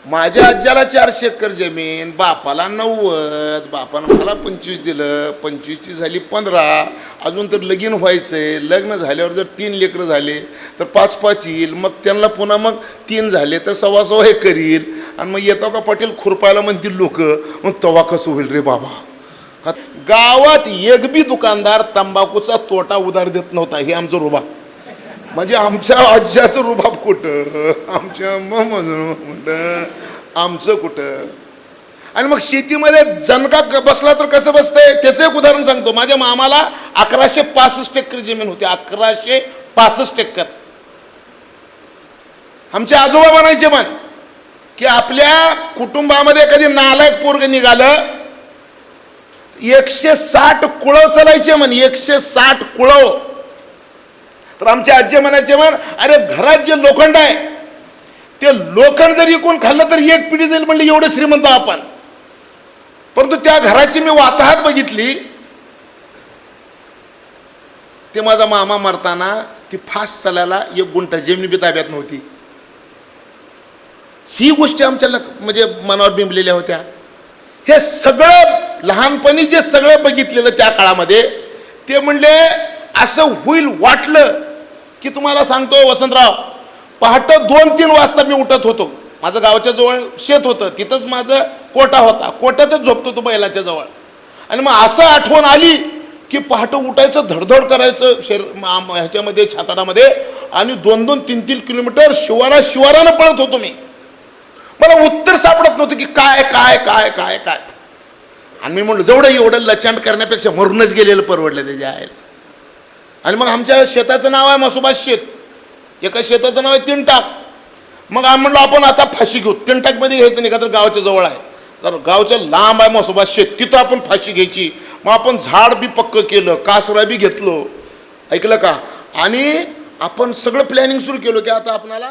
माझ्या आज्याला 400 एकर जमीन, बापाला 90, बापानं मला 25 दिलं, 25ची झाली 15, अजून तर लगीन व्हायचंय. लग्न झाल्यावर जर 3 लेकरं झाले तर 5-5 येईल, मग त्यांना पुन्हा मग 3 झाले तर 1.25 एकर येईल. आणि मग येतो का पाटील खुरपायला म्हणतील लोक, मग तवा कसं होईल रे बाबा. गावात एक बी दुकानदार तंबाखूचा तोटा उधार देत नव्हता. हे आमचं रुबाब. म्हणजे आमच्या आज्याचं रुबाब कुठं, आमच्या म्हटलं आमचं कुठं. आणि मग शेतीमध्ये जनका बसला तर कसं बसतंय त्याचं एक उदाहरण सांगतो. माझ्या मामाला 1165 एकर जमीन होती. 1165 एकर. आमचे आजोबा म्हणायचे म्हण की आपल्या कुटुंबामध्ये कधी नालायक पोरग निघालं 160 कुळव चालायचे म्हण. 160 कुळव. तर आमचे आजी म्हणायचे म्हण, अरे घरात जे लोखंड आहे ते लोखंड जर इकून खाल्लं तर एक पिढी जाईल. म्हणले एवढं श्रीमंत आपण. परंतु त्या घराची मी वाताहत बघितली. ते माझा मामा मरताना ती फास्ट चालायला 1 गुंठा जमीन बी ताब्यात नव्हती. ही गोष्टी आमच्या म्हणजे मनावर बिंबलेल्या होत्या. हे सगळं लहानपणी जे सगळं बघितलेलं त्या काळामध्ये, ते म्हणले असं होईल वाटलं की तुम्हाला सांगतोय वसंतराव, पहाटे 2-3 वाजता मी उठत होतो. माझं गावाच्या जवळ शेत होतं, तिथंच माझं कोटा होता. कोट्यातच झोपतो तो बैलाच्या जवळ. आणि मग असं आठवण आली की पहाटे उठायचं, धडधड करायचं ह्याच्यामध्ये छाताडामध्ये, आणि 2-2, 3-3 किलोमीटर शिवारानं पळत होतो मी. मला उत्तर सापडत नव्हतं की काय काय काय काय काय. आणि मी म्हणलं एवढं लचांड करण्यापेक्षा मरूनच गेलेलं परवडलं त्याच्या आईला. आणि मग आमच्या शेताचं नाव आहे मसोबास शेत. एका शेताचं नाव आहे 3 टाक. मग आम्ही म्हणलो आपण आता फाशी घेऊ. 3 टाकमध्ये घ्यायचं नाही का, तर गावाच्या जवळ आहे, तर गावच्या लांब आहे मसोबास शेत, तिथं आपण फाशी घ्यायची. मग आपण झाड बी पक्क केलं, कासरा बी घेतलो, ऐकलं का. आणि आपण सगळं प्लॅनिंग सुरू केलं की आता आपणाला